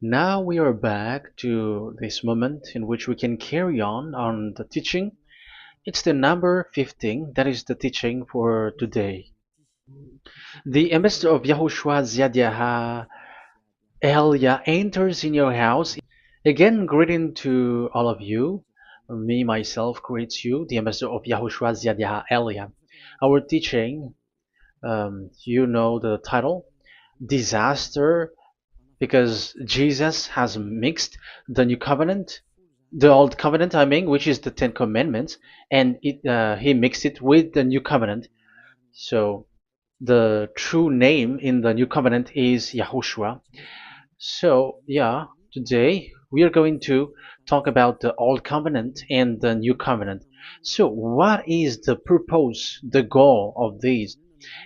Now we are back to this moment in which we can carry on the teaching. It's the number 15, that is the teaching for today. The ambassador of YAHOSHUAH YAH Elia enters in your house. Again, greeting to all of you. Me, myself, greets you, the ambassador of YAHOSHUAH YAH Elia. Our teaching, you know the title, Disaster, because Jesus has mixed the new covenant, the old covenant, I mean, which is the Ten Commandments, and he mixed it with the new covenant. So the true name in the new covenant is Yahushua. So yeah, today we are going to talk about the old covenant and the new covenant. So what is the purpose, the goal of these?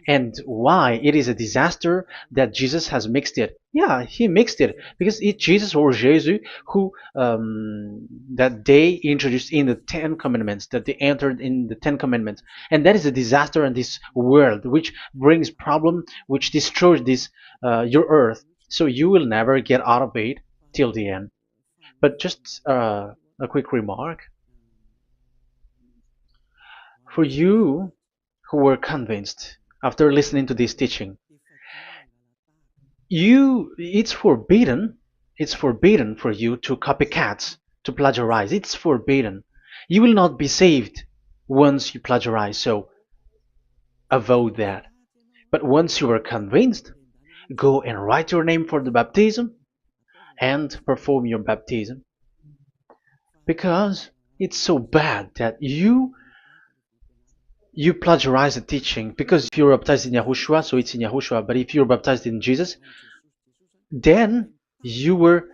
And why it is a disaster that Jesus has mixed it. Yeah, he mixed it because it's Jesus or Jesus who that they introduced in the Ten Commandments, that they entered in the Ten Commandments, and that is a disaster in this world, which brings problem, which destroys this your earth. So you will never get out of it till the end. But just a quick remark for you who were convinced after listening to this teaching. It's forbidden for you to copycat, to plagiarize. It's forbidden. You will not be saved once you plagiarize, so avoid that. But once you are convinced, go and write your name for the baptism and perform your baptism, because it's so bad that you plagiarize the teaching. Because if you're baptized in Yahushua, so it's in Yahushua, but if you're baptized in Jesus, then you were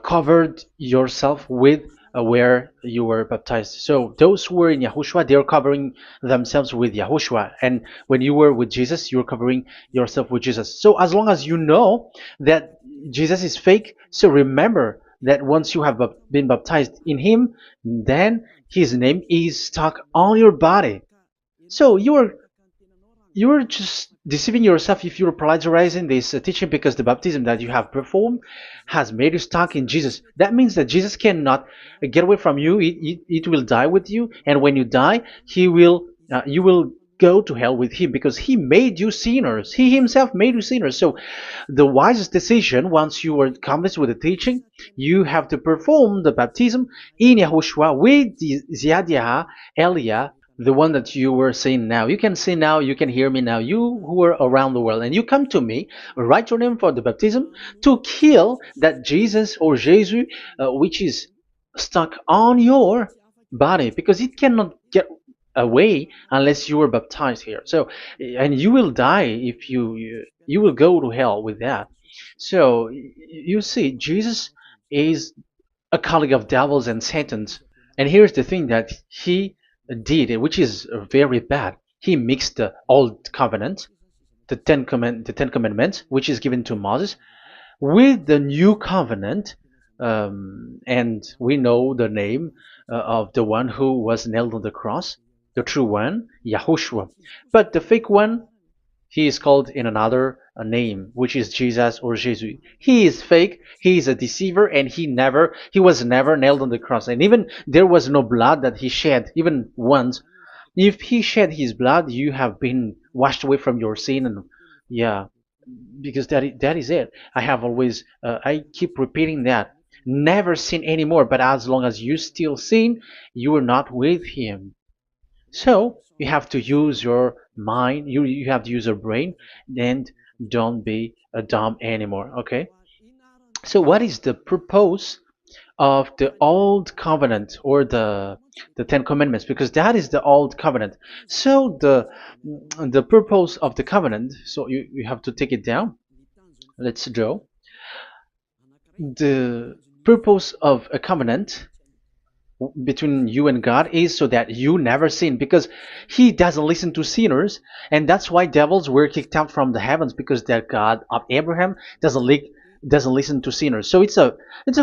covered yourself with where you were baptized. So those who were in Yahushua, they are covering themselves with Yahushua, and when you were with Jesus, you were covering yourself with Jesus. So as long as you know that Jesus is fake, so remember that once you have been baptized in Him, then His name is stuck on your body. So you're just deceiving yourself if you're plagiarizing this teaching, because the baptism that you have performed has made you stuck in Jesus. That means that Jesus cannot get away from you. It will die with you, and when you die, you will go to hell with him, because he made you sinners. He himself made you sinners. So the wisest decision, once you are convinced with the teaching, you have to perform the baptism in Yahushua with the Ziyadah Elia, the one that you were saying now. You can see now, you can hear me now. You who are around the world and you come to me, write your name for the baptism to kill that Jesus or Jesus, which is stuck on your body, because it cannot get away unless you are baptized here. So, and you will die if you will go to hell with that. So you see, Jesus is a colleague of devils and Satan's. And here's the thing that he did, which is very bad. He mixed the old covenant, the Ten Commandments, which is given to Moses, with the new covenant, and we know the name of the one who was nailed on the cross, the true one, Yahushua. But the fake one, he is called in another name, which is Jesus or Jesus. He is fake. He is a deceiver, and he was never nailed on the cross. And even there was no blood that he shed, even once. If he shed his blood, you have been washed away from your sin, and yeah, because that is it. I keep repeating that. Never sin anymore. But as long as you still sin, you are not with him. So you have to use your mind, you have to use your brain, and don't be a dumb anymore. Okay? So what is the purpose of the old covenant, or the Ten Commandments? Because that is the old covenant. So the purpose of the covenant, so you have to take it down. Let's draw. The purpose of a covenant between you and God is so that you never sin, because he doesn't listen to sinners, and that's why devils were kicked out from the heavens, because that God of Abraham doesn't listen to sinners. So it's a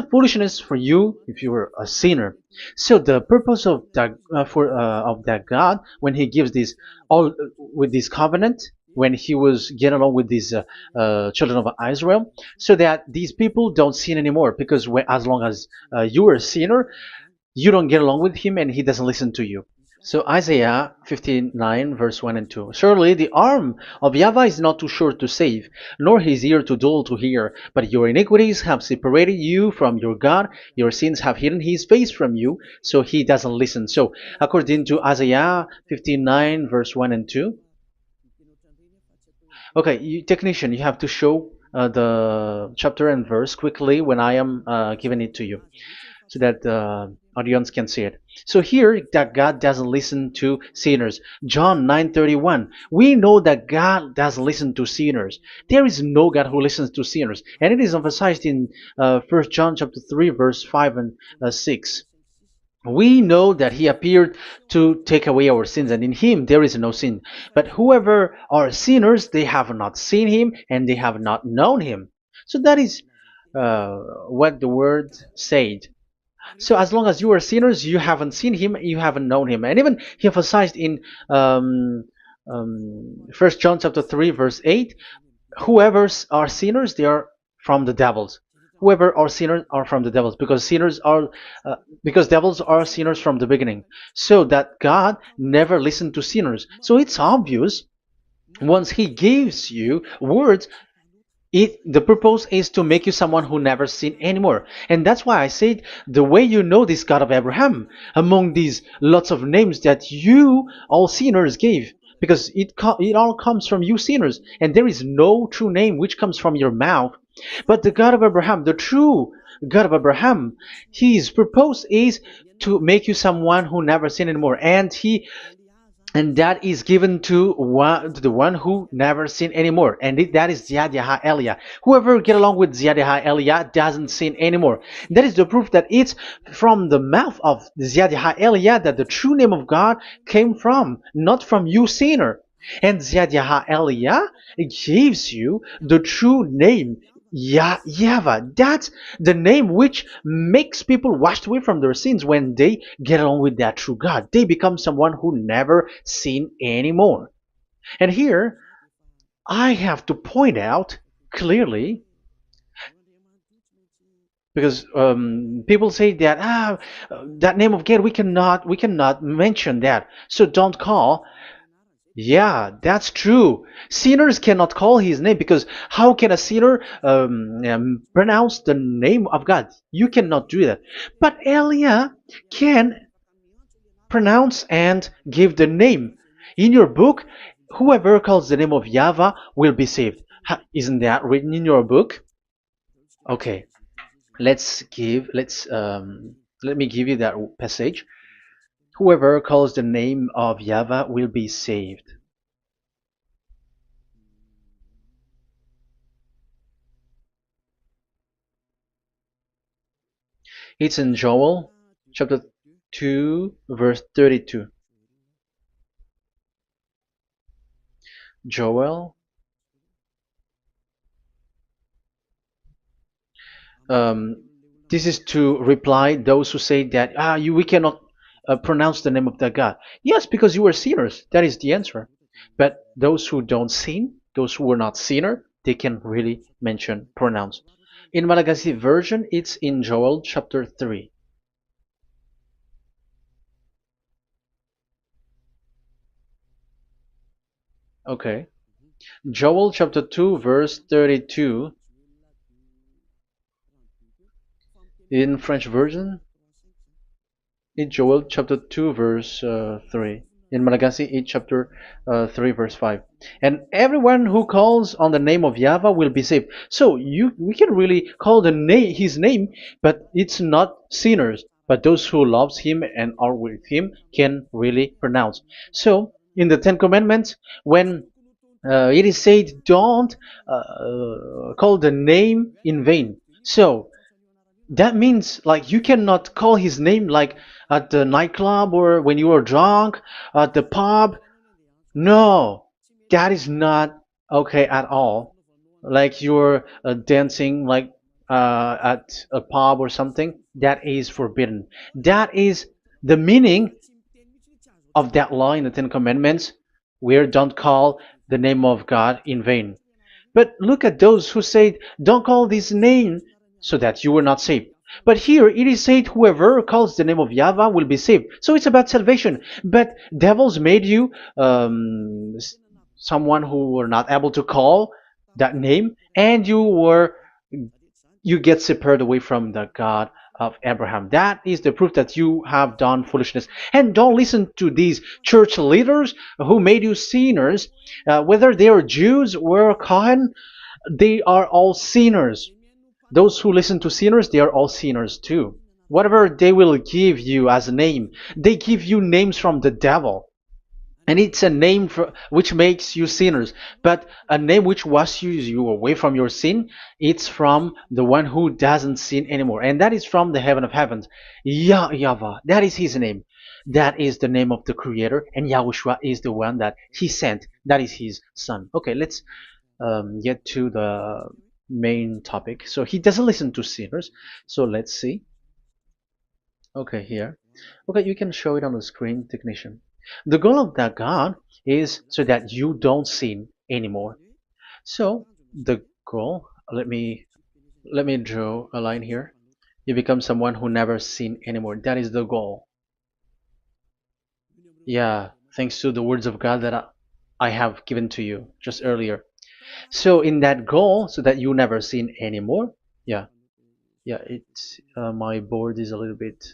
foolishness for you if you were a sinner. So the purpose of that of that God, when he gives this all with this covenant, when he was getting along with these children of Israel, so that these people don't sin anymore. Because as long as you are a sinner, you don't get along with him and he doesn't listen to you. So Isaiah 59 verse 1 and 2. Surely the arm of YAHVAH is not too short to save, nor his ear too dull to hear. But your iniquities have separated you from your God. Your sins have hidden his face from you, so he doesn't listen. So according to Isaiah 59 verse 1 and 2. Okay, technician, you have to show the chapter and verse quickly when I am giving it to you, so that the audience can see it. So here, that God doesn't listen to sinners. John 9:31. We know that God doesn't listen to sinners. There is no God who listens to sinners, and it is emphasized in 1 John chapter 3 verse 5 and 6. We know that he appeared to take away our sins, and in him there is no sin. But whoever are sinners, they have not seen him, and they have not known him. So that is what the word said. So as long as you are sinners, you haven't seen him, you haven't known him. And even he emphasized in 1 John chapter 3 verse 8, whoever are sinners, they are from the devils. Whoever are sinners are from the devils, because devils are sinners from the beginning. So that God never listened to sinners. So it's obvious, once he gives you words, the purpose is to make you someone who never sinned anymore. And that's why I said, the way you know this God of Abraham among these lots of names that you all sinners gave, because it all comes from you sinners, and there is no true name which comes from your mouth. But the God of Abraham, the true God of Abraham, his purpose is to make you someone who never sinned anymore, and that is given to the one who never sin anymore, and that is YAH Eliah. Whoever get along with YAH Eliah doesn't sin anymore. That is the proof that it's from the mouth of YAH Eliah that the true name of God came from, not from you sinner. And YAH Eliah gives you the true name, YAHVAH. That's the name which makes people washed away from their sins. When they get along with that true God, they become someone who never sin anymore. And here I have to point out clearly, because people say that that name of God, we cannot mention that, so don't call. Yeah, that's true. Sinners cannot call his name, because how can a sinner pronounce the name of God? You cannot do that. But Eliah can pronounce and give the name. In your book, whoever calls the name of YAHVAH will be saved. Isn't that written in your book? Okay, let me give you that passage. Whoever calls the name of YAHVAH will be saved. It's in Joel chapter 2 verse 32. Joel, this is to reply those who say that we cannot pronounce the name of that God. Yes, because you are sinners. That is the answer. But those who don't sin, those who are not sinner, they can really pronounce. In Malagasy version, it's in Joel chapter 3. Okay. Joel chapter 2 verse 32. In French version, in Joel chapter 2 verse 3. In Malagasy, it's chapter 3 verse 5. And everyone who calls on the name of YAHVAH will be saved. So we can really call his name, but it's not sinners. But those who loves him and are with him can really pronounce. So in the Ten Commandments, when it is said, don't call the name in vain. So that means, like, you cannot call his name like at the nightclub or when you are drunk at the pub. No, that is not okay at all. Like you're dancing like at a pub or something, that is forbidden. That is the meaning of that law in the Ten Commandments, where don't call the name of God in vain. But look at those who say, don't call this name so that you will not saved. But here it is said, whoever calls the name of Yahweh will be saved. So it's about salvation. But devils made you someone who were not able to call that name, and you get separated away from the God of Abraham. That is the proof that you have done foolishness. And don't listen to these church leaders who made you sinners. Whether they are Jews or Kohen, they are all sinners. Those who listen to sinners, they are all sinners too. Whatever they will give you as a name, they give you names from the devil. And it's a name which makes you sinners, but a name which washes you away from your sin, it's from the one who doesn't sin anymore, and that is from the heaven of heavens. Yahvah, that is his name. That is the name of the creator, and Yahushua is the one that he sent. That is his son. Okay, let's get to the main topic. So he doesn't listen to sinners. So let's see. Okay, here. Okay, you can show it on the screen, technician. The goal of that God is so that you don't sin anymore. So the goal, let me draw a line here. You become someone who never sin anymore. That is the goal. Yeah, thanks to the words of God that I have given to you just earlier. So in that goal, so that you never sin anymore. Yeah, yeah. It's my board is a little bit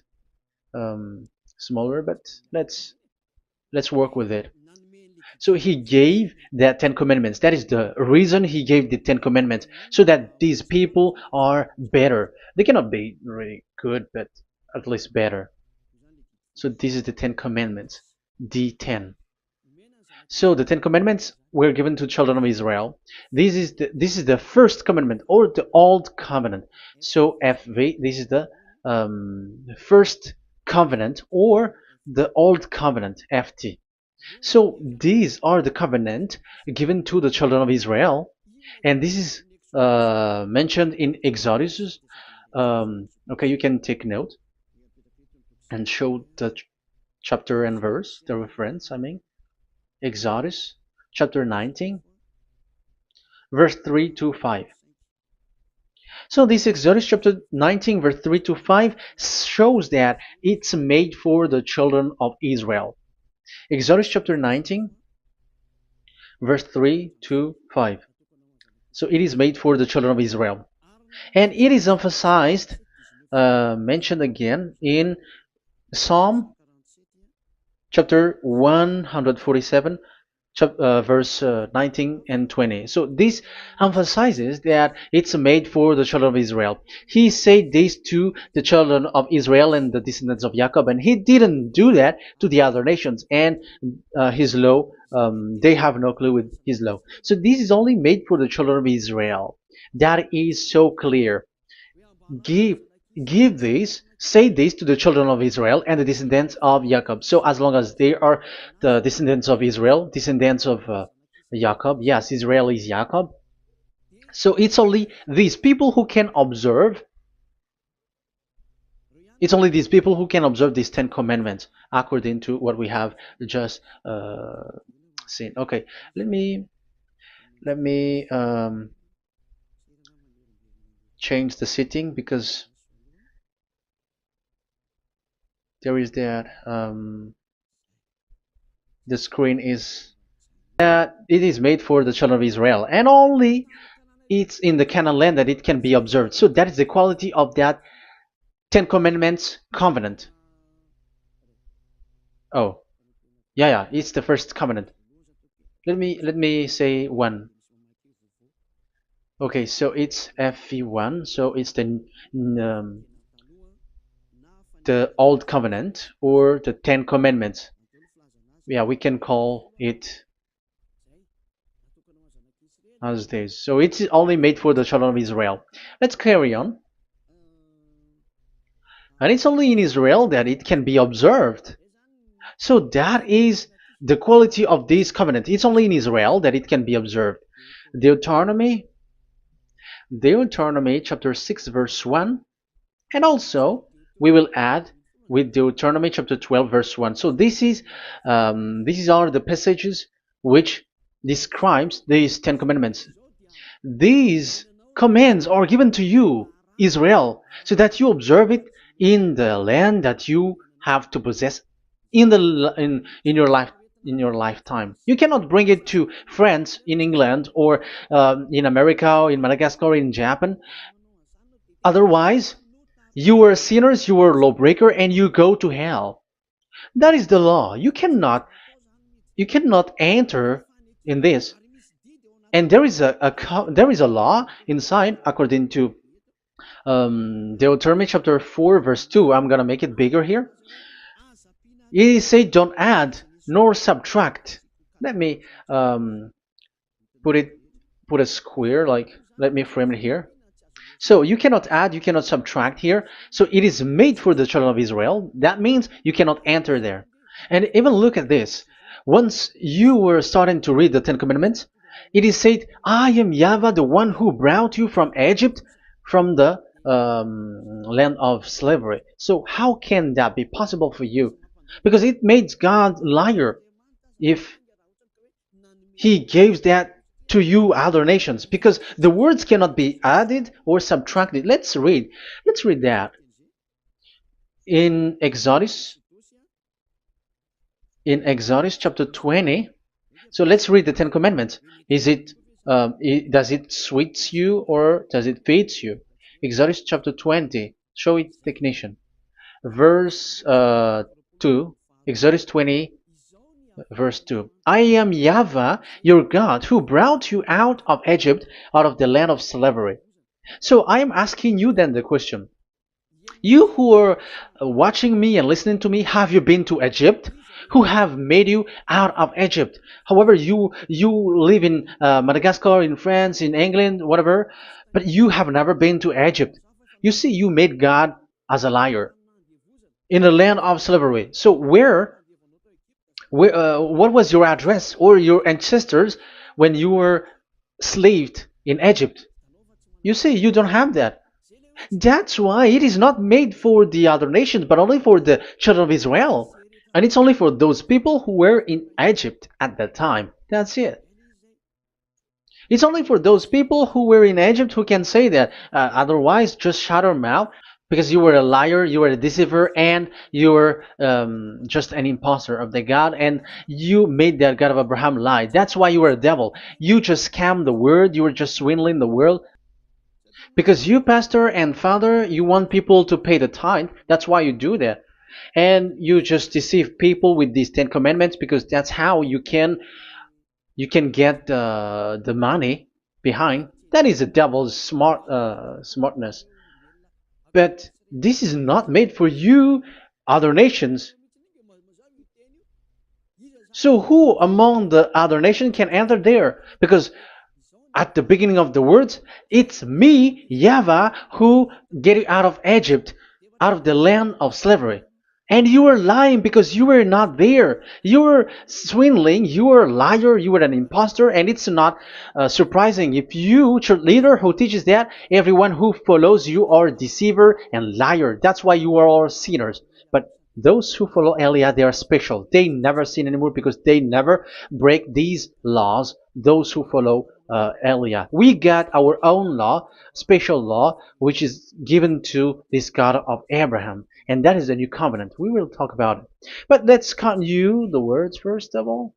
smaller, but let's work with it. So he gave the Ten Commandments. That is the reason he gave the Ten Commandments, so that these people are better. They cannot be really good, but at least better. So this is the Ten Commandments, the 10. So the Ten Commandments were given to children of Israel. This is the first commandment, or the old covenant. So FV, this is the first covenant, or the old covenant, FT. So these are the covenant given to the children of Israel, and this is mentioned in Exodus. Okay, you can take note and show the chapter and verse, the reference. I mean, Exodus chapter 19, verse 3 to 5. So this Exodus chapter 19, verse 3 to 5 shows that it's made for the children of Israel. Exodus chapter 19, verse 3 to 5. So it is made for the children of Israel. And it is emphasized, mentioned again in Psalm chapter 147, verse 19 and 20. So this emphasizes that it's made for the children of Israel. He said this to the children of Israel and the descendants of Jacob, and he didn't do that to the other nations. And his law, they have no clue with his law. So this is only made for the children of Israel. That is so clear. Give this, say this to the children of Israel and the descendants of Jacob. So as long as they are the descendants of Israel, descendants of Jacob, yes, Israel is Jacob. So it's only these people who can observe. It's only these people who can observe these 10 commandments according to what we have just seen. Okay, let me change the setting, because there is that the screen is that it is made for the children of Israel, and only it's in the Canaan land that it can be observed. So that is the quality of that 10 Commandments covenant. Oh, yeah, it's the first covenant. Let me say one. Okay, so it's FV1. So it's the old covenant, or the 10 commandments. Yeah, we can call it as this. So it's only made for the children of Israel. Let's carry on. And it's only in Israel that it can be observed. So that is the quality of this covenant. It's only in Israel that it can be observed. Deuteronomy chapter 6 verse 1, and also we will add with Deuteronomy chapter 12 verse 1. So these are the passages which describes these Ten Commandments. These commands are given to you, Israel, so that you observe it in the land that you have to possess in your life in your lifetime. You cannot bring it to France, in England, or in America, or in Madagascar, or in Japan. Otherwise, you are sinners, you are lawbreaker, and you go to hell. That is the law. You cannot enter in this. And there is a law inside, according to Deuteronomy chapter 4 verse 2. I'm gonna make it bigger here. It says, don't add nor subtract. Let me put it put a square, like, let me frame it here. So you cannot add, you cannot subtract here. So it is made for the children of Israel. That means you cannot enter there. And even look at this. Once you were starting to read the Ten Commandments, it is said, I am YAHVAH, the one who brought you from Egypt, from the land of slavery. So how can that be possible for you? Because it makes God liar if he gives that to you, other nations, because the words cannot be added or subtracted. Let's read that in Exodus chapter 20. So let's read the Ten Commandments. Does it sweets you or does it feeds you? Exodus chapter 20. Show it, technician. Verse 2. Exodus 20 verse 2. I am YAHVAH, your God, who brought you out of Egypt, out of the land of slavery. So I am asking you then the question. You who are watching me and listening to me, have you been to Egypt? Who have made you out of Egypt? However, you live in Madagascar, in France, in England, whatever, but you have never been to Egypt. You see, you made God as a liar in the land of slavery. So what was your address or your ancestors when you were slaved in Egypt? You see, you don't have that. That's why it is not made for the other nations, but only for the children of Israel. And it's only for those people who were in Egypt at that time. That's it. It's only for those people who were in Egypt who can say that. Otherwise, just shut your mouth, because you were a liar, you were a deceiver, and you were just an imposter of the God, and you made that God of Abraham lie. That's why you were a devil. You just scammed the word, you were just swindling the world. Because you, pastor and father, you want people to pay the tithe. That's why you do that. And you just deceive people with these 10 commandments, because that's how you can get the money behind. That is the devil's smartness. But this is not made for you, other nations. So who among the other nations can enter there? Because at the beginning of the words, it's me, YAHVAH, who get you out of Egypt, out of the land of slavery. And you were lying because you were not there. You were swindling, you were a liar, you were an imposter, and it's not surprising if you, church leader who teaches that, everyone who follows you are deceiver and liar. That's why you are all sinners. But those who follow Eliah, they are special. They never sin anymore because they never break these laws. Those who follow Eliah. We got our own law, special law, which is given to this God of Abraham. And that is the new covenant. We will talk about it. But let's continue the words first of all.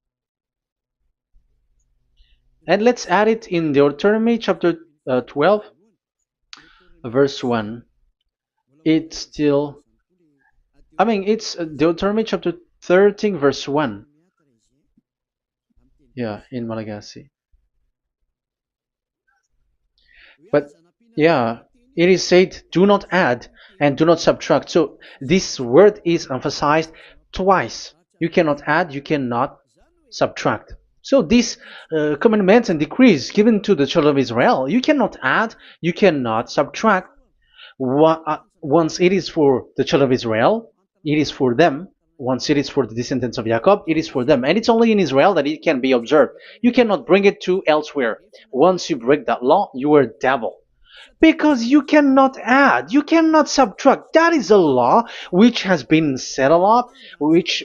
And let's add it in Deuteronomy chapter 12, verse 1. It's Deuteronomy chapter 13, verse 1. Yeah, in Malagasy. But yeah, it is said, do not add and do not subtract. So this word is emphasized twice. You cannot add, you cannot subtract. So these commandments and decrees given to the children of Israel, you cannot add, you cannot subtract. Once it is for the children of Israel, it is for them. Once it is for the descendants of Jacob, it is for them. And it's only in Israel that it can be observed. You cannot bring it to elsewhere. Once you break that law, you are a devil. Because you cannot add, you cannot subtract. That is a law which has been settled up, which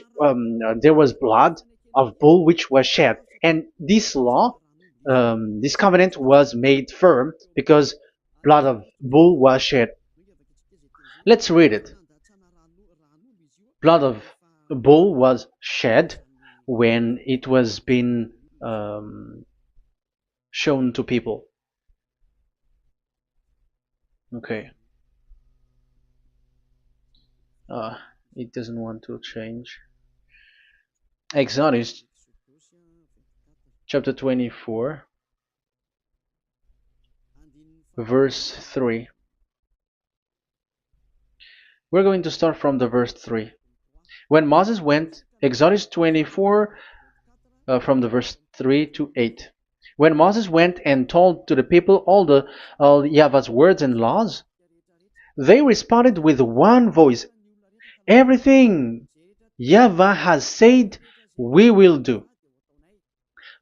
there was blood of bull which was shed. And this law, this covenant was made firm because blood of bull was shed. Let's read it. Blood of bull was shed when it was been shown to people. Okay. It doesn't want to change. Exodus chapter 24, verse 3. We're going to start from the verse 3. When Moses went, Exodus 24, from the verse 3 to 8. When Moses went and told to the people all Yahvah's words and laws, they responded with one voice, "Everything Yahvah has said, we will do."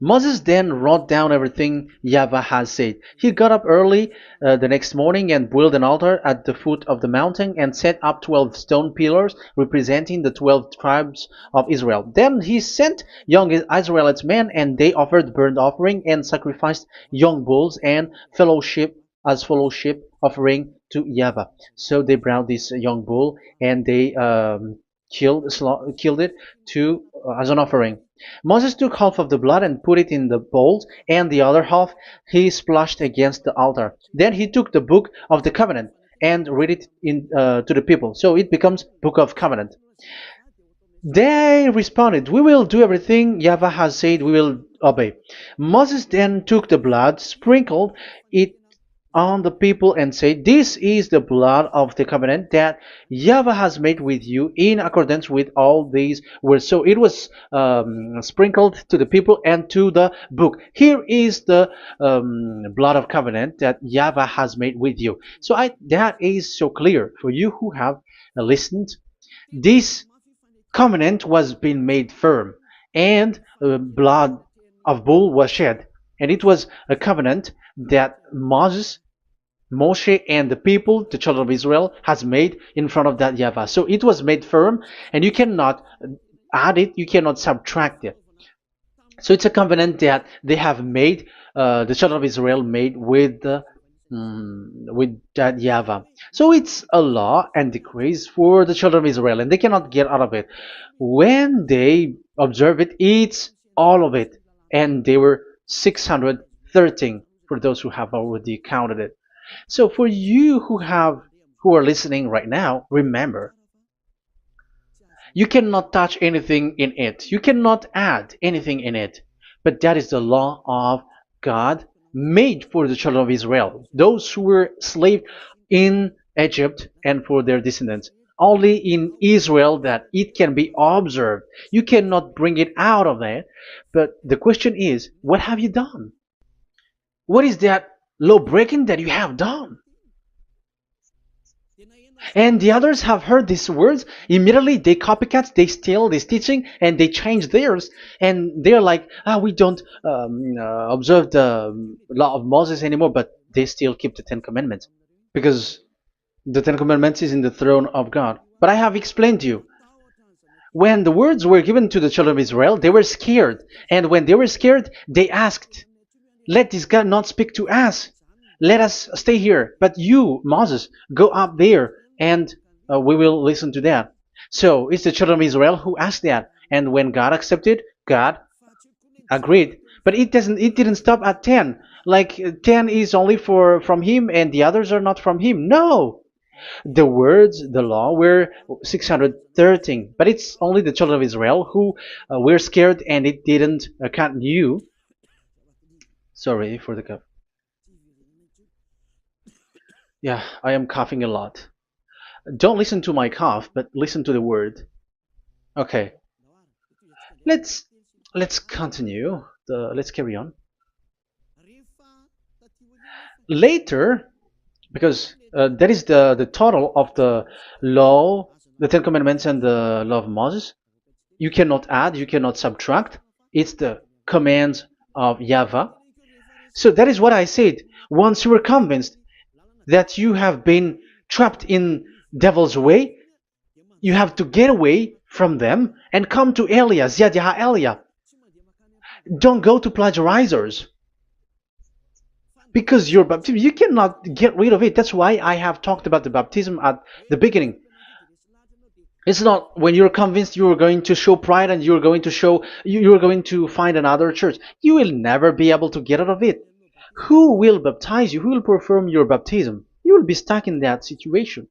Moses then wrote down everything Yahvah has said. He got up early the next morning and built an altar at the foot of the mountain and set up 12 stone pillars representing the 12 tribes of Israel. Then he sent young Israelite men, and they offered burnt offering and sacrificed young bulls and fellowship offering to Yahvah. So they brought this young bull and they killed it as an offering. Moses took half of the blood and put it in the bowls, and the other half he splashed against the altar. Then he took the book of the covenant and read it to the people. So it becomes book of covenant. They responded, "We will do everything Yahvah has said, we will obey." Moses then took the blood, sprinkled it on the people, and said, "This is the blood of the covenant that Yahvah has made with you in accordance with all these words." So it was sprinkled to the people and to the book. Here is the blood of covenant that Yahvah has made with you. So that is so clear for you who have listened. This covenant was being made firm, and blood of bull was shed, and it was a covenant that Moshe and the people, the children of Israel, has made in front of that Yahvah. So it was made firm, and you cannot add it, you cannot subtract it. So it's a covenant that they have made, the children of Israel made with that Yahvah. So it's a law and decrees for the children of Israel, and they cannot get out of it. When they observe it, it's all of it, and they were 613 for those who have already counted it. So for you who are listening right now, remember, you cannot touch anything in it. You cannot add anything in it. But that is the law of God made for the children of Israel, those who were slaves in Egypt and for their descendants. Only in Israel that it can be observed. You cannot bring it out of it. But the question is, what have you done? What is that law breaking that you have done? And the others have heard these words. Immediately they copycats, they steal this teaching, and they change theirs. And they're like, we don't observe the law of Moses anymore, but they still keep the Ten Commandments. Because the Ten Commandments is in the throne of God. But I have explained to you, when the words were given to the children of Israel, they were scared. And when they were scared, they asked, "Let this God not speak to us. Let us stay here. But you, Moses, go up there, and we will listen to that." So it's the children of Israel who asked that. And when God accepted, God agreed. But it didn't stop at 10. Like 10 is only from him and the others are not from him. No. The words, the law, were 613. But it's only the children of Israel who were scared, and it didn't knew. Sorry for the cough. Yeah, I am coughing a lot. Don't listen to my cough, but listen to the word. Okay. Let's continue. Let's carry on. Later, because that is the total of the law, the Ten Commandments and the law of Moses. You cannot add, you cannot subtract. It's the commands of Yahvah. So that is what I said. Once you were convinced that you have been trapped in devil's way, you have to get away from them and come to Elia, Ziad Elia. Don't go to plagiarizers, because your baptism, you cannot get rid of it. That's why I have talked about the baptism at the beginning. It's not when you're convinced you're going to show pride and you're going to show you're going to find another church. You will never be able to get out of it. Who will baptize you? Who will perform your baptism? You will be stuck in that situation.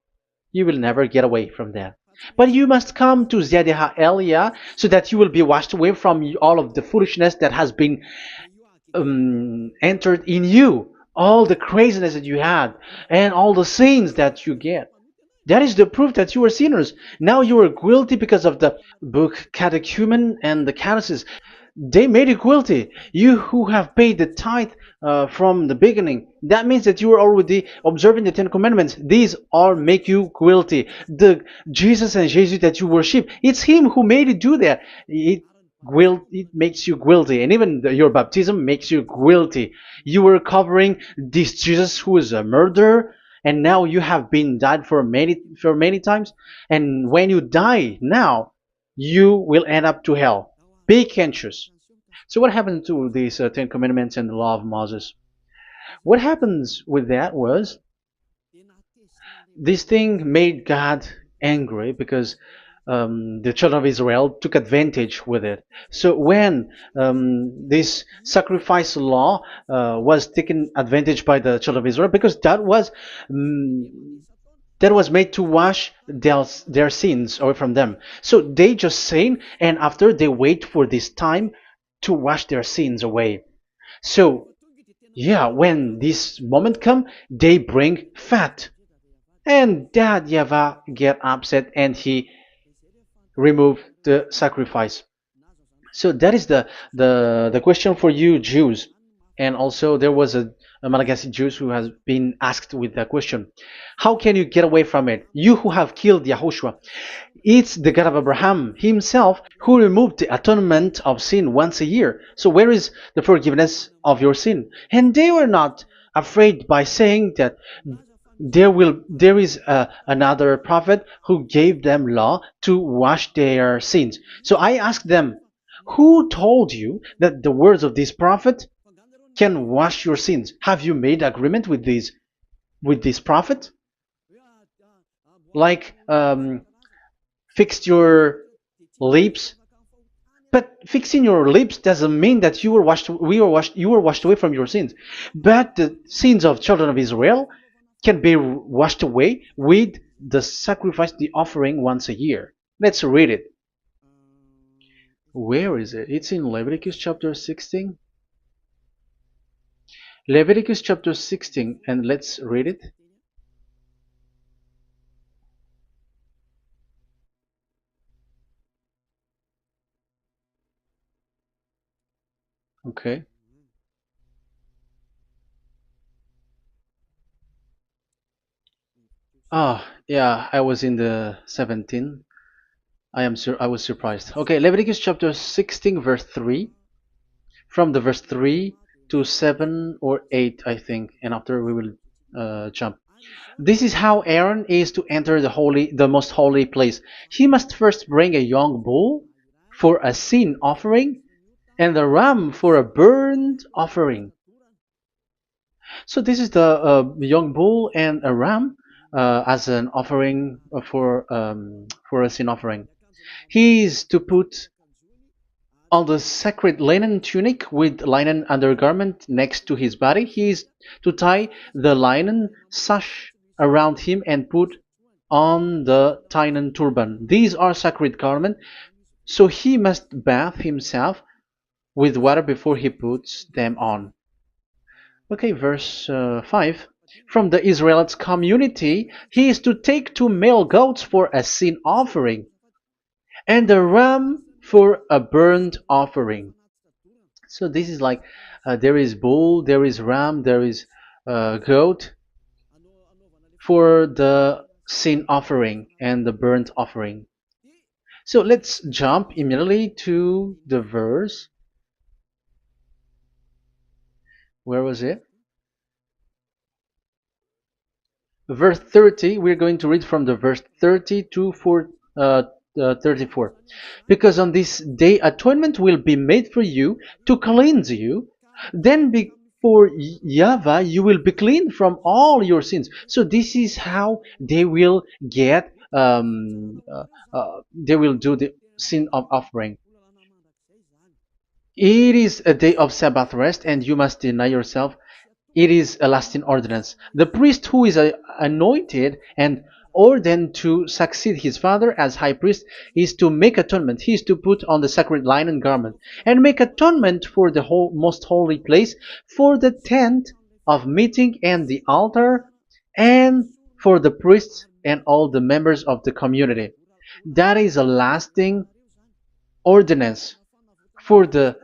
You will never get away from that. But you must come to Ziyadha Elia so that you will be washed away from all of the foolishness that has been entered in you, all the craziness that you had, and all the sins that you get. That is the proof that you are sinners. Now you are guilty because of the book catechumen and the catechism. They made you guilty. You who have paid the tithe from the beginning. That means that you are already observing the Ten Commandments. These all make you guilty. The Jesus and Jesus that you worship, it's Him who made you do that. It makes you guilty, and even your baptism makes you guilty. You were covering this Jesus who is a murderer, and now you have been died for many times, and when you die now, you will end up to hell. Be conscious. So what happened to these Ten Commandments and the law of Moses? What happens with that was this thing made God angry because the children of Israel took advantage with it. So when this sacrifice law was taken advantage by the children of Israel, because that was made to wash their sins away from them. So they just sin, and after they wait for this time to wash their sins away. So yeah, when this moment come, they bring fat, and Dad Yava get upset and he remove the sacrifice. So that is the question for you Jews. And also there was a Malagasy Jews who has been asked with the question, how can you get away from it? You who have killed Yahushua. It's the God of Abraham himself who removed the atonement of sin once a year. So where is the forgiveness of your sin? And they were not afraid by saying that there is another prophet who gave them law to wash their sins. So I asked them, who told you that the words of this prophet can wash your sins? Have you made agreement with this prophet? Like fixed your lips, but fixing your lips doesn't mean that you were washed away from your sins. But the sins of children of Israel can be washed away with the sacrifice, the offering once a year. Let's read it. Where is it? It's in Leviticus chapter 16. Leviticus chapter 16, and let's read it. Okay. Ah, yeah, I was in the 17. I was surprised. Okay, Leviticus chapter 16 verse 3. From the verse 3 to 7 or 8, I think, and after we will jump. This is how Aaron is to enter the most holy place. He must first bring a young bull for a sin offering and a ram for a burnt offering. So this is the young bull and a ram as an offering for a sin offering. He is to put on the sacred linen tunic with linen undergarment next to his body. He is to tie the linen sash around him and put on the linen turban. These are sacred garments, so he must bathe himself with water before he puts them on. Okay, verse 5. From the Israelites community, he is to take 2 male goats for a sin offering and a ram for a burnt offering. So this is like there is bull, there is ram, there is goat for the sin offering and the burnt offering. So let's jump immediately to the verse. Where was it? Verse 30. We're going to read from the verse 30 to 34. Because on this day atonement will be made for you to cleanse you. Then before YAHVAH you will be clean from all your sins. So this is how they will get, they will do the sin of offering. It is a day of Sabbath rest, and you must deny yourself. It is a lasting ordinance. The priest who is anointed and ordained to succeed his father as high priest is to make atonement. He is to put on the sacred linen garment and make atonement for the whole most holy place, for the tent of meeting and the altar, and for the priests and all the members of the community. That is a lasting ordinance for the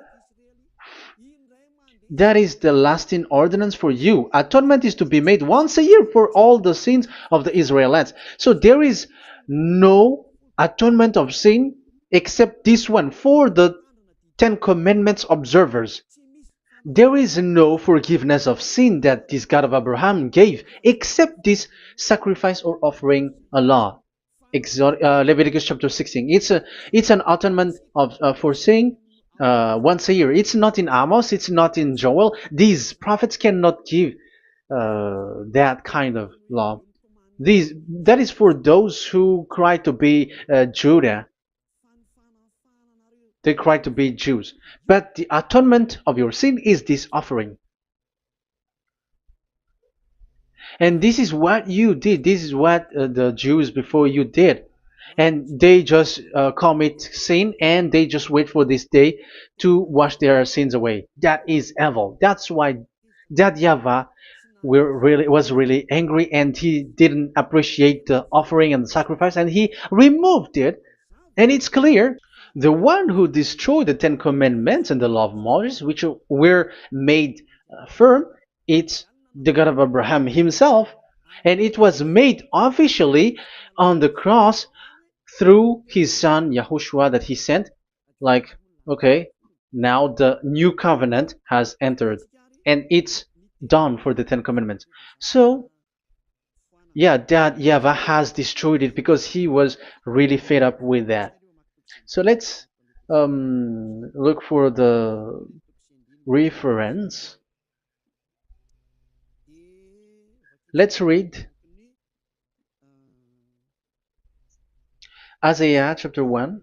that is the lasting ordinance for you. Atonement is to be made once a year for all the sins of the Israelites. So there is no atonement of sin except this one for the Ten Commandments observers. There is no forgiveness of sin that this God of Abraham gave except this sacrifice or offering a law. Leviticus chapter 16. It's an atonement of for sin once a year. It's not in Amos. It's not in Joel. These prophets cannot give that kind of law. That is for those who cry to be Judah. They cry to be Jews. But the atonement of your sin is this offering. And this is what you did. This is what the Jews before you did. And they just commit sin, and they just wait for this day to wash their sins away. That is evil. That's why that YAHVAH was really angry, and he didn't appreciate the offering and the sacrifice, and he removed it. And it's clear, the one who destroyed the Ten Commandments and the law of Moses, which were made firm, it's the God of Abraham himself, and it was made officially on the cross through his son YAHOSHUAH that he sent. Like, okay, now the new covenant has entered, and it's done for the Ten Commandments. So yeah, that YAHVAH has destroyed it because he was really fed up with that. So let's look for the reference. Let's read Isaiah chapter 1.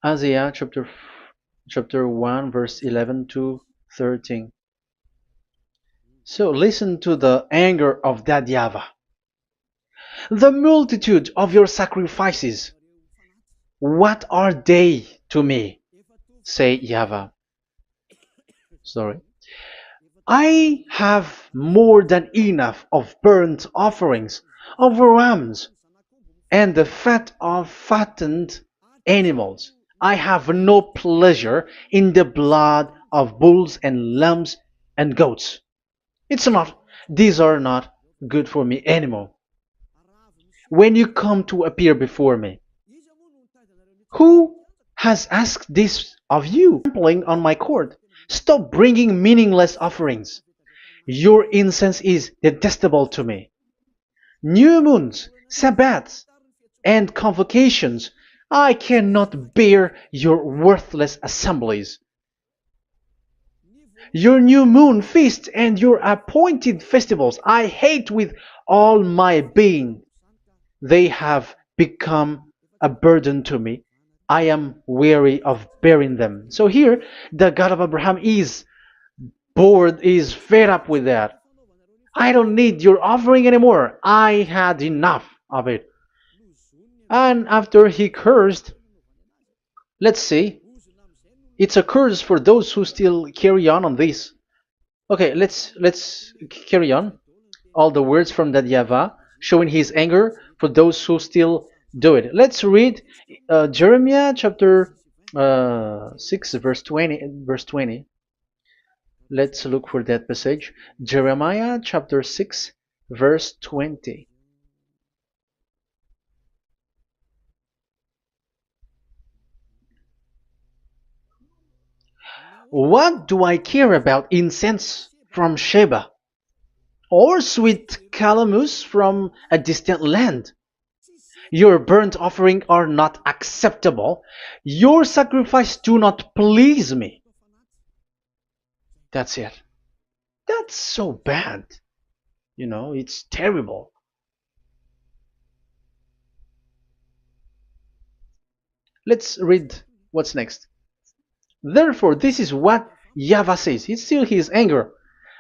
Isaiah chapter 1 verse 11 to 13. So listen to the anger of that YAHVAH. The multitude of your sacrifices, what are they to me? Say YAHVAH. Sorry. I have more than enough of burnt offerings, of rams, and the fat of fattened animals. I have no pleasure in the blood of bulls and lambs and goats. These are not good for me anymore. When you come to appear before me, who has asked this of you? Trampling on my court. Stop bringing meaningless offerings. Your incense is detestable to me. New moons, Sabbaths, and convocations. I cannot bear your worthless assemblies. Your new moon feasts and your appointed festivals I hate with all my being. They have become a burden to me. I am weary of bearing them. So here, the God of Abraham is bored, is fed up with that. I don't need your offering anymore. I had enough of it. And after he cursed, let's see, it's a curse for those who still carry on this. Okay, let's carry on. All the words from that YAHVAH showing his anger for those who still do it. Let's read Jeremiah chapter 6 verse 20. Let's look for that passage. Jeremiah chapter 6 verse 20. What do I care about incense from Sheba, or sweet calamus from a distant land? Your burnt offering are not acceptable. Your sacrifice do not please me. That's it. That's so bad. It's terrible. Let's read what's next. Therefore, this is what YAHVAH says. It's still his anger.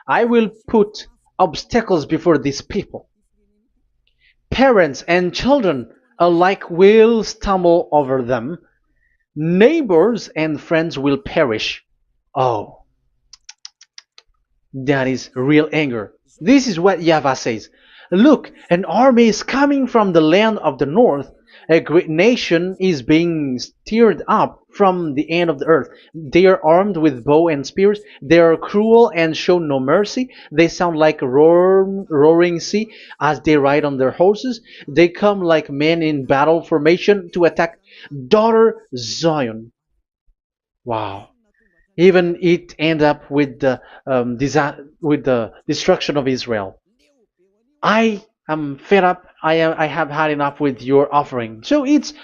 I will put obstacles before these people. Parents and children alike will stumble over them. Neighbors and friends will perish. Oh, that is real anger. This is what YAHVAH says. Look, an army is coming from the land of the north. A great nation is being stirred up from the end of the earth. They are armed with bow and spears. They are cruel and show no mercy. They sound like a roaring sea as they ride on their horses. They come like men in battle formation to attack daughter Zion. Wow. Even it end up with the destruction of Israel. I am fed up. I have had enough with your offering. So it's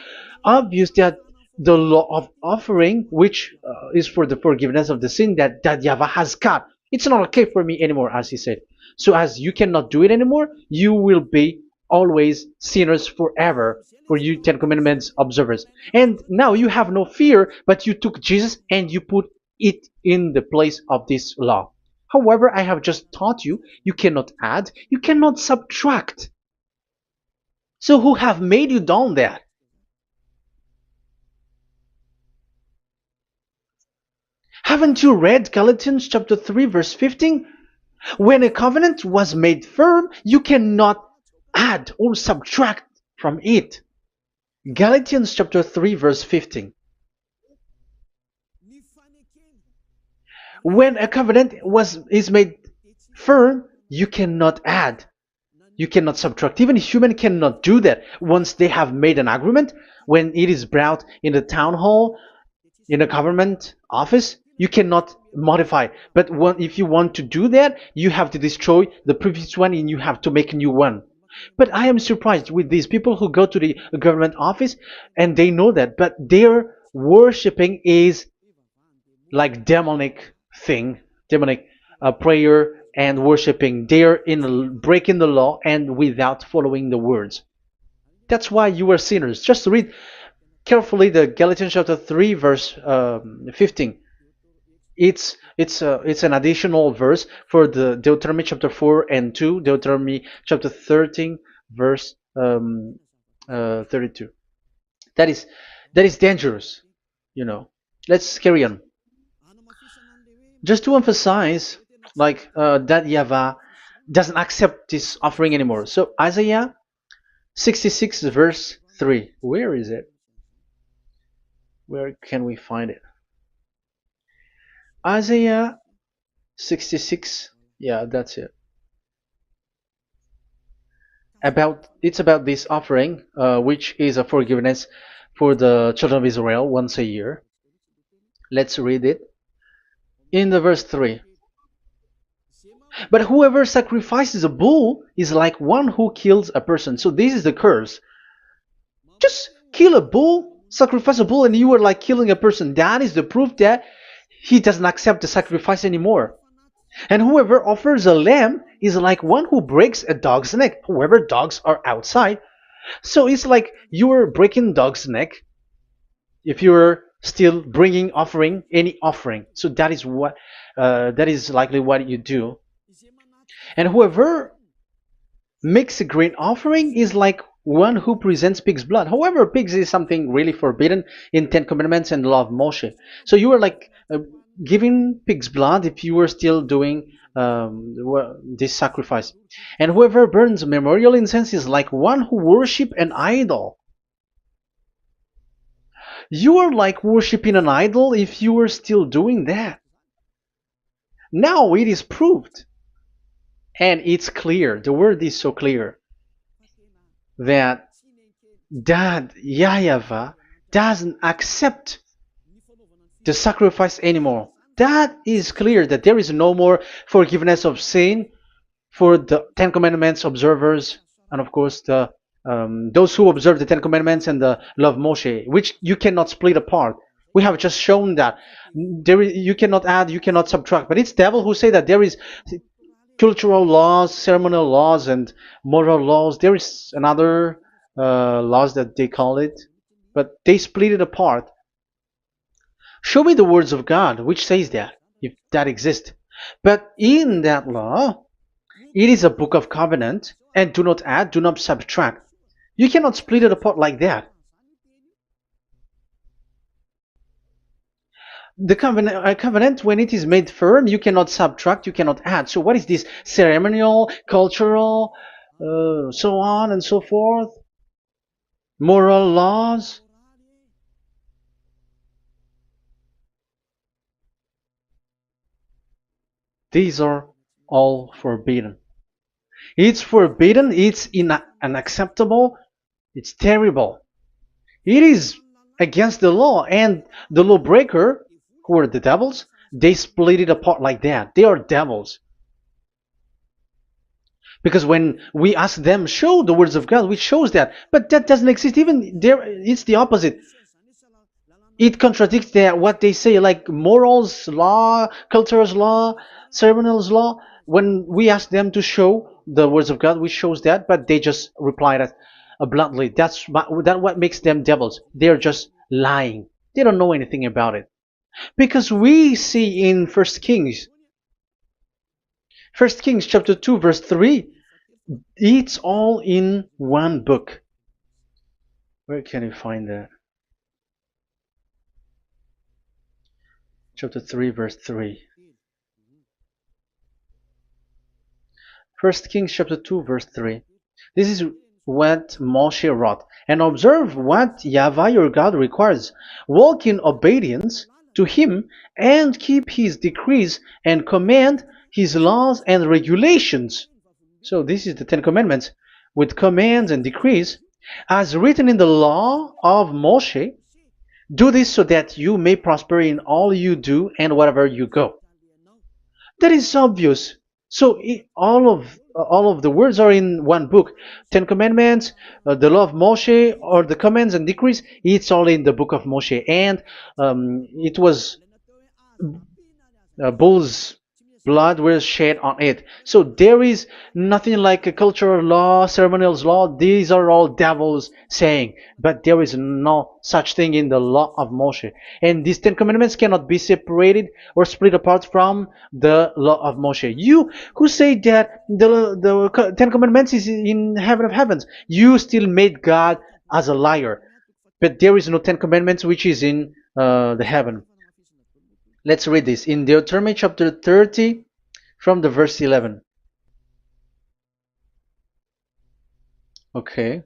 obvious that the law of offering, which is for the forgiveness of the sin that YAHVAH has got, it's not okay for me anymore, as he said. So as you cannot do it anymore, you will be always sinners forever, for you Ten Commandments observers. And now you have no fear, but you took Jesus and you put it in the place of this law. However, I have just taught you, you cannot add, you cannot subtract. So who have made you done that? Haven't you read Galatians chapter 3 verse 15? When a covenant was made firm, you cannot add or subtract from it. Galatians chapter 3 verse 15. When a covenant is made firm, you cannot add. You cannot subtract. Even human cannot do that. Once they have made an agreement, when it is brought in the town hall, in a government office, you cannot modify. But if you want to do that, you have to destroy the previous one and you have to make a new one. But I am surprised with these people who go to the government office and they know that, but their worshipping is like demonic prayer and worshipping. They're in breaking the law and without following the words. That's why you are sinners. Just read carefully the Galatians chapter 3 verse 15. It's an additional verse for the Deuteronomy chapter 4 and 2, Deuteronomy chapter 13 verse 32. That is dangerous. Let's carry on. Just to emphasize, that YAHVAH doesn't accept this offering anymore. So Isaiah 66 verse 3. Where is it? Where can we find it? Isaiah 66. Yeah, that's it. It's about this offering, which is a forgiveness for the children of Israel once a year. Let's read it. In the verse 3. But whoever sacrifices a bull is like one who kills a person. So this is the curse. Just kill a bull, sacrifice a bull, and you are like killing a person. That is the proof that he doesn't accept the sacrifice anymore. And whoever offers a lamb is like one who breaks a dog's neck. However, dogs are outside. So it's like you are breaking dog's neck if you're still bringing any offering. So that is likely what you do. And whoever makes a grain offering is like one who presents pig's blood. However, pigs is something really forbidden in Ten Commandments and the law of Moshe. So you are like giving pig's blood if you were still doing this sacrifice. And whoever burns memorial incense is like one who worships an idol. You are like worshipping an idol if you are still doing that. Now it is proved. And it's clear, the word is so clear, that YAHVAH doesn't accept the sacrifice anymore. That is clear that there is no more forgiveness of sin for the Ten Commandments observers and of course the those who observe the Ten Commandments and the law of Moshe, which you cannot split apart. We have just shown that you cannot add, you cannot subtract. But it's devil who say that there is cultural laws, ceremonial laws, and moral laws. There is another laws that they call it, but they split it apart. Show me the words of God which says that, if that exists. But in that law, it is a book of covenant, and do not add, do not subtract. You cannot split it apart like that. The covenant, when it is made firm, you cannot subtract, you cannot add. So what is this ceremonial, cultural, so on and so forth? Moral laws? These are all forbidden. It's forbidden, it's unacceptable, it's terrible. It is against the law, and the lawbreaker, who are the devils, they split it apart like that. They are devils. Because when we ask them, show the words of God, which shows that, but that doesn't exist. Even there, it's the opposite. It contradicts what they say, like morals law, cultural law, ceremonial law. When we ask them to show the words of God, which shows that, but they just reply that bluntly. That's what makes them devils. They're just lying. They don't know anything about it. Because we see in First Kings chapter 2 verse 3, it's all in one book. Where can you find that? Chapter 3 verse 3. First Kings chapter 2 verse 3. This is what Moshe wrote. And observe what YAHVAH your God requires. Walk in obedience to him and keep his decrees and command his laws and regulations. So this is the Ten Commandments with commands and decrees as written in the law of Moshe. Do this so that you may prosper in all you do and wherever you go. That is obvious. So all of the words are in one book. Ten Commandments, the law of Moshe, or the commands and decrees. It's all in the book of Moshe, and it was bull's blood was shed on it. So there is nothing like a cultural law, ceremonial law. These are all devils saying, but there is no such thing in the law of Moshe. And these Ten Commandments cannot be separated or split apart from the law of Moshe. You who say that the Ten Commandments is in heaven of heavens, you still made God as a liar. But there is no Ten Commandments which is in the heaven. Let's read this in Deuteronomy chapter 30 from the verse 11. Okay.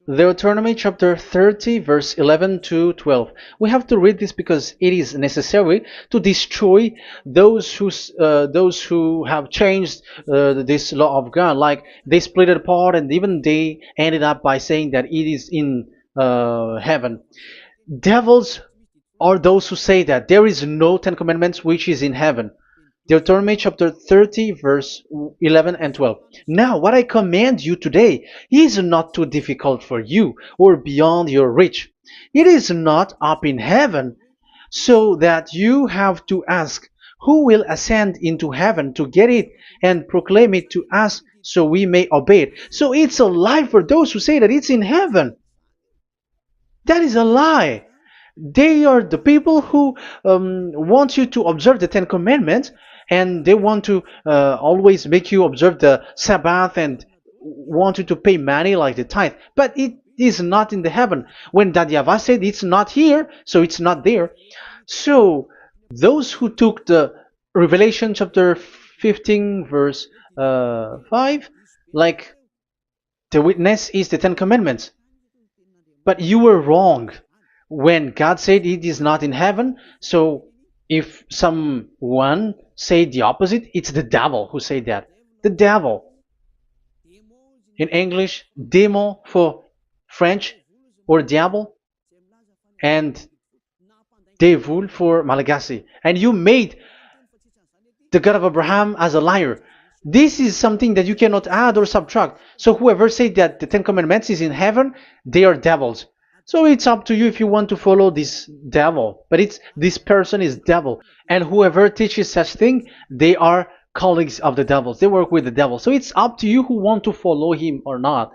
Deuteronomy chapter 30 verse 11 to 12. We have to read this because it is necessary to destroy those who have changed this law of God. Like they split it apart, and even they ended up by saying that it is in heaven. Devils are those who say that there is no Ten Commandments which is in heaven. Deuteronomy chapter 30 verse 11 and 12. Now what I command you today is not too difficult for you or beyond your reach. It is not up in heaven, so that you have to ask, who will ascend into heaven to get it and proclaim it to us so we may obey it. So it's a lie for those who say that it's in heaven. That is a lie. They are the people who want you to observe the Ten Commandments, and they want to always make you observe the Sabbath and want you to pay money like the tithe. But it is not in the heaven. When that YAHVAH said it's not here, so it's not there. So those who took the Revelation chapter 15 verse 5, like the witness is the Ten Commandments. But you were wrong when God said it is not in heaven. So if someone say the opposite, it's the devil who said that. The devil. In English, démon for French, or diable, and devil for Malagasy. And you made the God of Abraham as a liar. This is something that you cannot add or subtract. So whoever said that the Ten Commandments is in heaven, they are devils. So it's up to you if you want to follow this devil. But it's this person is devil. And whoever teaches such thing, they are colleagues of the devils. They work with the devil. So it's up to you who want to follow him or not.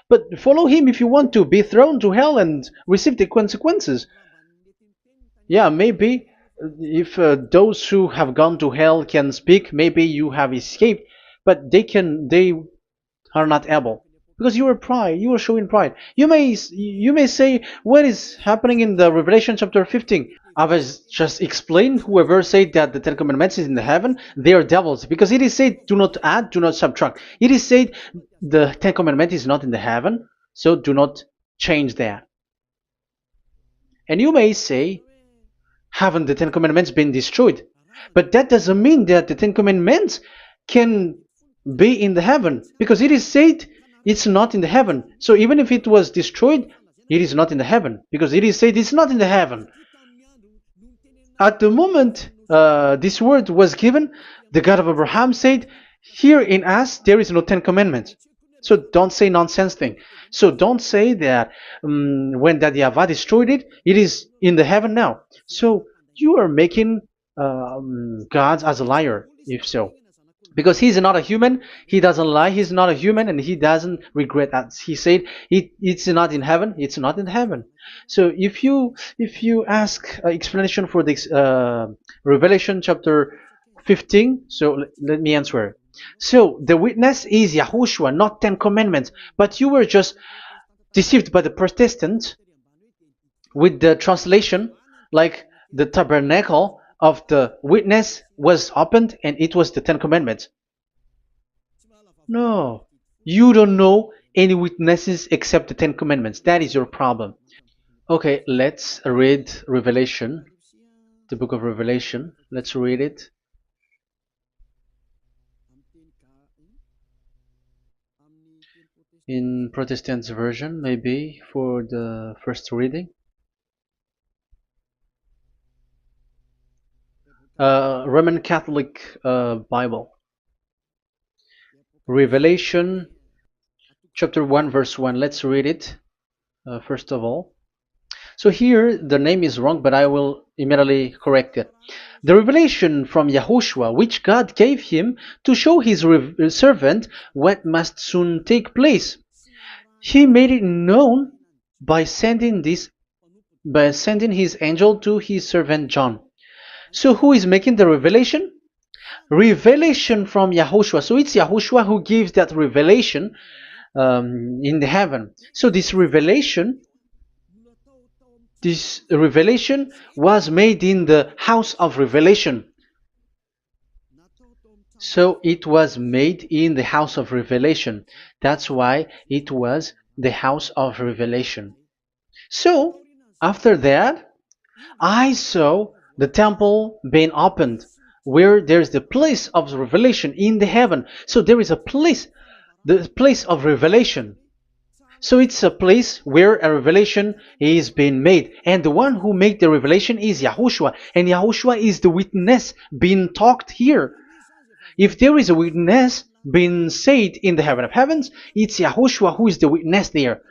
But follow him if you want to be thrown to hell and receive the consequences. Yeah, maybe if those who have gone to hell can speak, maybe you have escaped, but they are not able because you are pride. You are showing pride. You may say what is happening in the Revelation chapter 15. I was just explained. Whoever said that the Ten Commandments is in the heaven, they are devils because it is said, "Do not add, do not subtract." It is said the Ten Commandment is not in the heaven, so do not change that. And you may say, haven't the Ten Commandments been destroyed? But that doesn't mean that the Ten Commandments can be in the heaven, because it is said it's not in the heaven. So even if it was destroyed, it is not in the heaven, because it is said it's not in the heaven. At the moment this word was given, the God of Abraham said, here in us there is no Ten Commandments. So don't say nonsense thing. So don't say that when that YAHVAH destroyed it, it is in the heaven now. So you are making God as a liar, if so. Because he's not a human, he doesn't lie, he's not a human, and he doesn't regret that. He said it's not in heaven, it's not in heaven. So if you ask explanation for this Revelation chapter 15, so let me answer. So the witness is Yahushua, not Ten Commandments. But you were just deceived by the Protestants with the translation, like the tabernacle of the witness was opened and it was the Ten Commandments. No, you don't know any witnesses except the Ten Commandments. That is your problem. Okay, let's read Revelation, the book of Revelation. Let's read it. In Protestant version, maybe for the first reading. Roman Catholic Bible. Revelation chapter 1 verse 1. Let's read it first of all. So here the name is wrong, but I will immediately correct it. The revelation from YAHOSHUAH, which God gave him to show his servant what must soon take place. He made it known by sending his angel to his servant John. So who is making the revelation? Revelation from YAHOSHUAH. So it's YAHOSHUAH who gives that revelation in the heaven. So this revelation was made in the house of revelation. So it was made in the house of revelation. That's why it was the house of revelation. So after that, I saw the temple being opened, where there's the place of revelation in the heaven. So there is a place, the place of revelation. So it's a place where a revelation is being made. And the one who made the revelation is YAHOSHUAH. And YAHOSHUAH is the witness being talked here. If there is a witness being said in the heaven of heavens, it's YAHOSHUAH who is the witness there,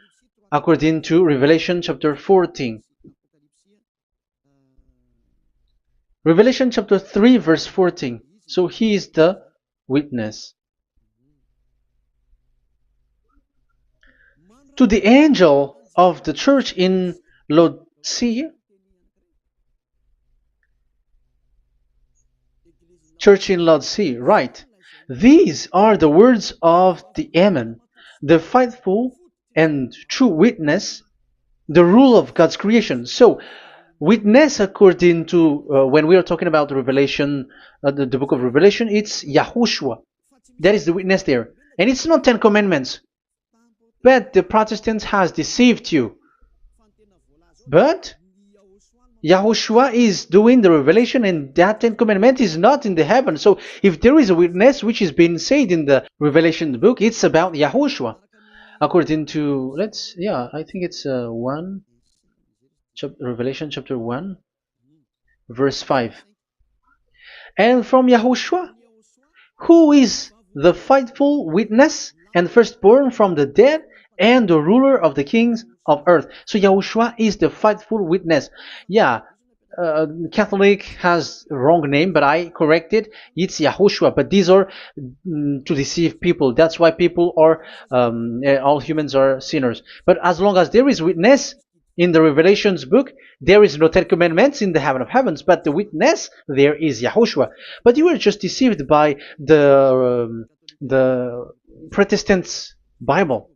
according to Revelation chapter 14. Revelation chapter 3 verse 14. So he is the witness. To the angel of the church in Laodicea, right. These are the words of the Amen, the faithful and true witness, the rule of God's creation. So, witness according to, when we are talking about Revelation, the book of Revelation, it's YAHOSHUAH. That is the witness there. And it's not Ten Commandments. But the Protestants has deceived you. But YAHOSHUAH is doing the revelation, and that Ten Commandment is not in the heaven. So if there is a witness which is being said in the Revelation book, it's about YAHOSHUAH. According to, I think it's Revelation chapter 1, verse 5. And from YAHOSHUAH, who is the faithful witness and firstborn from the dead and the ruler of the kings of earth. So Yahushua is the faithful witness. Yeah, Catholic has wrong name, but I corrected. It's Yahushua. But these are to deceive people. That's why people are all humans are sinners. But as long as there is witness in the Revelations book, there is no Ten Commandments in the heaven of heavens, but the witness there is Yahushua. But you were just deceived by the Protestants' Bible.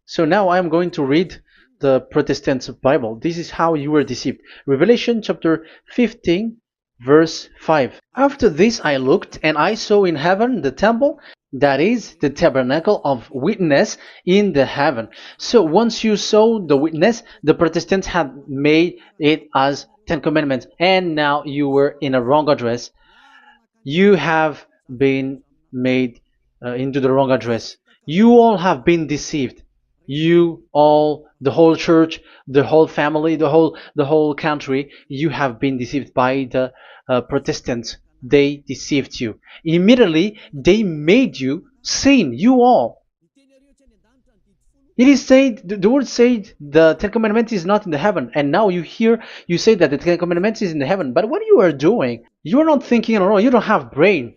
So now I am going to read the Protestants' Bible. This is how you were deceived. Revelation chapter 15, verse 5. After this I looked, and I saw in heaven the temple, that is the tabernacle of witness in the heaven. So once you saw the witness, the Protestants had made it as Ten Commandments, and now you were in a wrong address. You have been made into the wrong address. You all have been deceived. You all, the whole church, the whole family, the whole country, you have been deceived by the Protestants. They deceived you. Immediately, they made you sin. You all. It is said, the word said, the Ten Commandments is not in the heaven, and now you hear you say that the Ten Commandments is in the heaven. But what you are doing, you are not thinking at all. You don't have brain.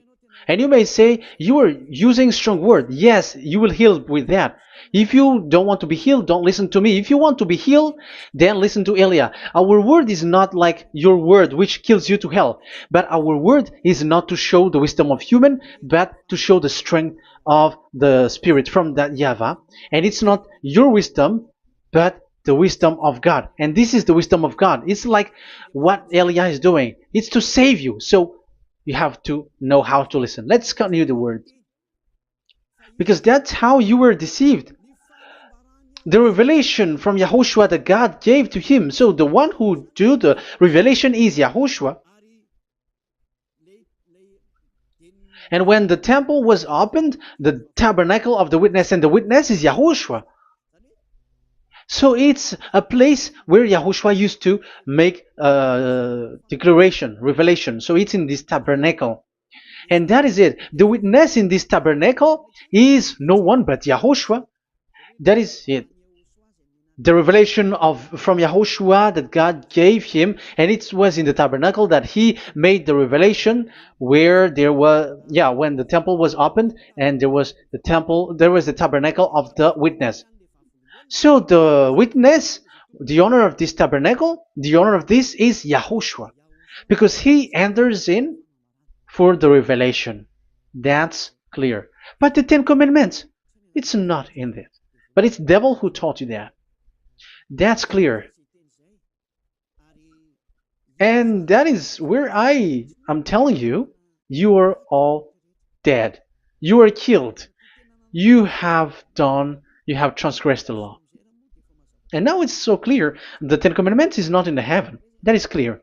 And you may say, you are using strong word. Yes, you will heal with that. If you don't want to be healed, don't listen to me. If you want to be healed, then listen to Elia. Our word is not like your word, which kills you to hell. But our word is not to show the wisdom of human, but to show the strength of the Spirit from that YAHVAH. And it's not your wisdom, but the wisdom of God. And this is the wisdom of God. It's like what Elia is doing. It's to save you. So you have to know how to listen. Let's continue the word. Because that's how you were deceived. The revelation from Yahushua that God gave to him. So the one who do the revelation is Yahushua. And when the temple was opened, the tabernacle of the witness, and the witness is Yahushua. So it's a place where Yahushua used to make declaration, revelation. So it's in this tabernacle. And that is it. The witness in this tabernacle is no one but Yahushua. That is it. The revelation from Yahushua that God gave him, and it was in the tabernacle that he made the revelation where there was, when the temple was opened and there was the tabernacle of the witness. So the witness, the owner of this tabernacle, the owner of this is Yahushua, because he enters in for the revelation. That's clear. But the Ten Commandments, it's not in it. But it's the devil who taught you that. That's clear. And that is where I am telling you, you are all dead. You are killed. You have transgressed the law. And now it's so clear. The Ten Commandments is not in the heaven. That is clear.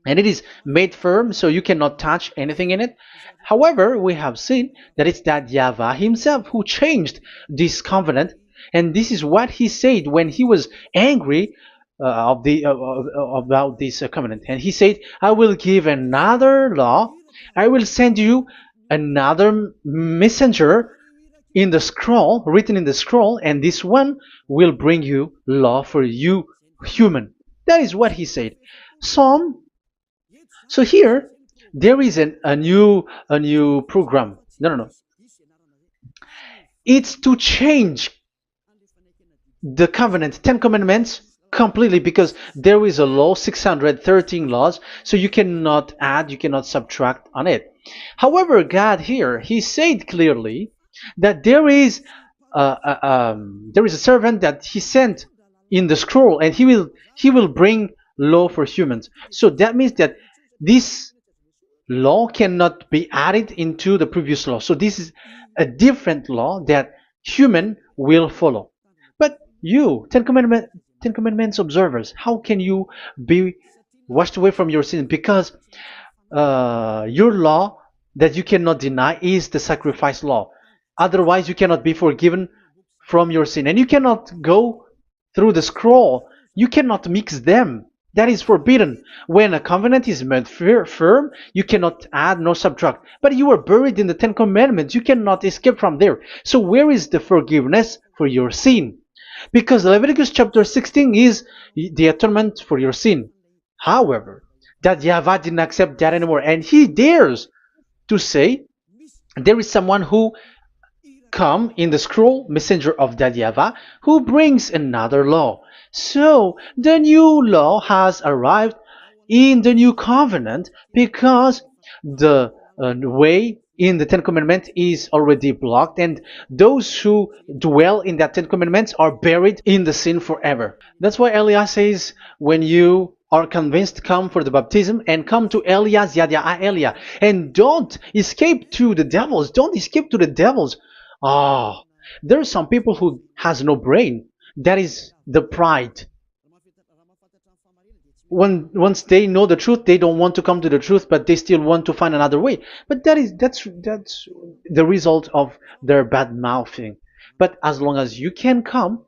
And it is made firm, so you cannot touch anything in it. However, we have seen that it's that YAHVAH himself who changed this covenant. And this is what he said when he was angry about this covenant. And he said, I will give another law. I will send you another messenger in the scroll, written in the scroll, and this one will bring you law for you, human. That is what he said. So here there is a new program. No. It's to change the covenant, 10 commandments, completely, because there is a law, 613 laws, so you cannot add, you cannot subtract on it. However, God here, he said clearly that there is a servant that he sent in the scroll, and he will bring law for humans. So that means that this law cannot be added into the previous law. So this is a different law that human will follow. But you, Ten Commandments observers, how can you be washed away from your sin? Because your law that you cannot deny is the sacrifice law. Otherwise, you cannot be forgiven from your sin. And you cannot go through the scroll. You cannot mix them. That is forbidden. When a covenant is made firm, you cannot add nor subtract. But you are buried in the Ten Commandments. You cannot escape from there. So where is the forgiveness for your sin? Because Leviticus chapter 16 is the atonement for your sin. However, that YAHVAH didn't accept that anymore. And he dares to say there is someone who come in the scroll, messenger of that YAHVAH, who brings another law. So the new law has arrived in the new covenant because the way in the Ten Commandments is already blocked, and those who dwell in that Ten Commandments are buried in the sin forever. That's why Elias says, when you are convinced, come for the baptism and come to Elias, Yadiah Elia, and don't escape to the devils. Don't escape to the devils. Ah, there are some people who has no brain. That is the pride. Once they know the truth, they don't want to come to the truth, but they still want to find another way. But that's the result of their bad mouthing. But as long as you can come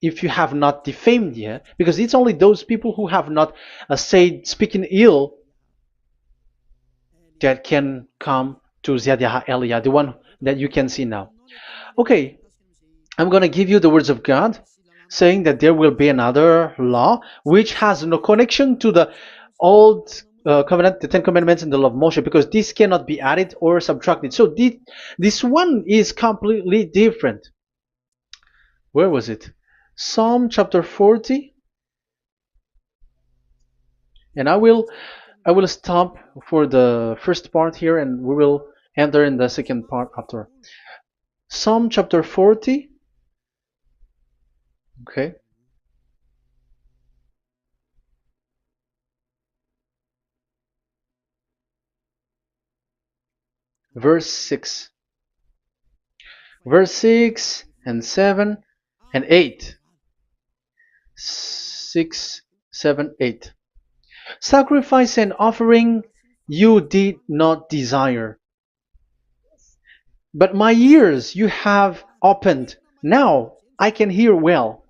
if you have not defamed yet, because it's only those people who have not said speaking ill that can come to Yadiah Elia, the one that you can see now. Okay, I'm going to give you the words of God, saying that there will be another law which has no connection to the old covenant, the Ten Commandments and the law of Moshe, because this cannot be added or subtracted. So this one is completely different. Where was it? Psalm chapter 40. And I will stop for the first part here, and we will enter in the second part after. Psalm chapter 40. Okay. Verse 6. Verse 6 and 7 and 8. 6, 7, 8. Sacrifice and offering you did not desire, but my ears you have opened. Now I can hear well.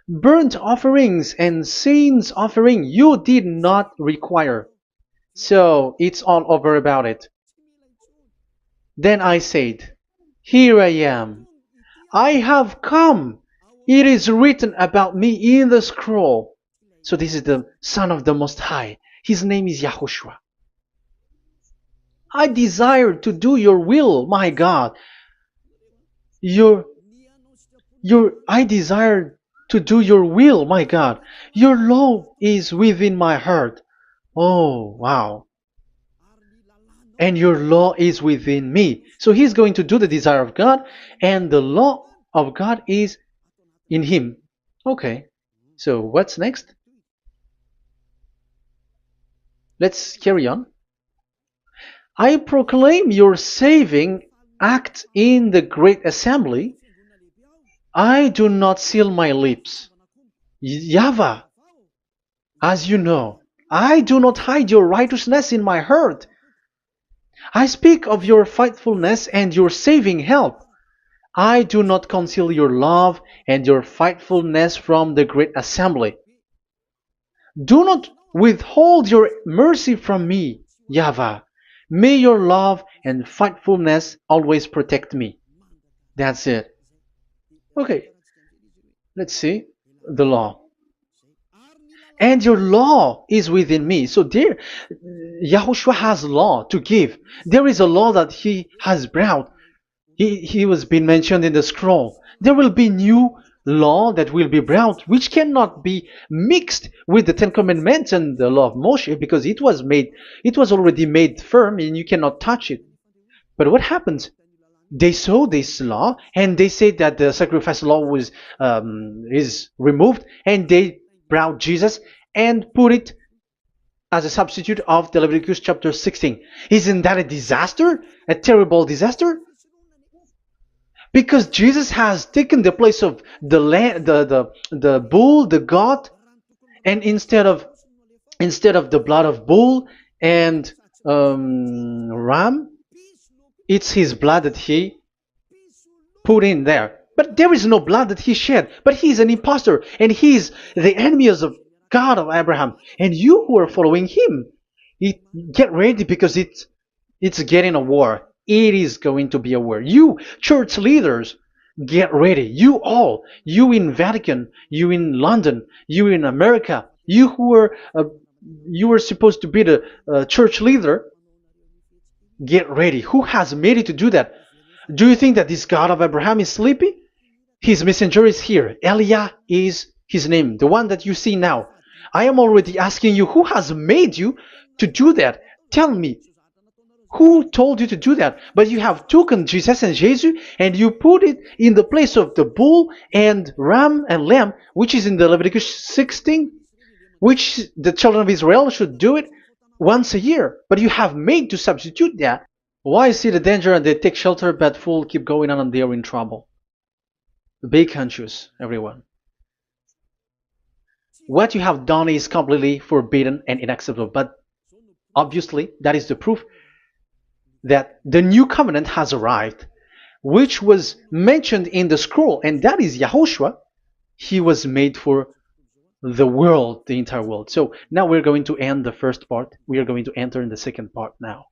Burnt offerings and sins offering you did not require. So it's all over about it. Then I said, here I am. I have come. It is written about me in the scroll. So this is the Son of the Most High. His name is YAHOSHUAH. I desire to do your will, my God. I desire to do your will, my God. Your law is within my heart. Oh, wow. And your law is within me. So he's going to do the desire of God, and the law of God is in him. Okay. So what's next? Let's carry on. I proclaim your saving act in the great assembly. I do not seal my lips. YAHVAH, as you know, I do not hide your righteousness in my heart. I speak of your faithfulness and your saving help. I do not conceal your love and your faithfulness from the great assembly. Do not withhold your mercy from me, YAHVAH. May your love and faithfulness always protect me. That's it. Okay, let's see the law. And your law is within me. So there, YAHOSHUAH has law to give. There is a law that he has brought. He was being mentioned in the scroll. There will be new law that will be brought, which cannot be mixed with the Ten Commandments and the law of Moshe, because it was already made firm and you cannot touch it. But what happens? They saw this law and they said that the sacrifice law is removed, and they brought Jesus and put it as a substitute of the Leviticus chapter 16. Isn't that a disaster? A terrible disaster? Because Jesus has taken the place of the bull, the goat, and instead of the blood of bull and ram, it's his blood that he put in there. But there is no blood that he shed. But he's an impostor, and he's the enemy of God of Abraham. And you who are following him, get ready, because it's getting a war. It is going to be a war. You church leaders, get ready. You all, you in Vatican, you in London, you in America, you were supposed to be the church leader. Get ready. Who has made it to do that? Do you think that this God of Abraham is sleepy? His messenger is here. Eliah is his name, the one that you see now. I am already asking you, who has made you to do that? Tell me, who told you to do that? But you have taken Jesus and Jesus, and you put it in the place of the bull and ram and lamb, which is in the Leviticus 16, which the children of Israel should do it once a year. But you have made to substitute that. Why see the danger and they take shelter, but fool keep going on and they are in trouble? Be conscious, everyone. What you have done is completely forbidden and unacceptable. But obviously, that is the proof that the new covenant has arrived, which was mentioned in the scroll, and that is Yahushua. He was made for the world, the entire world. So now we're going to end the first part. We are going to enter in the second part now.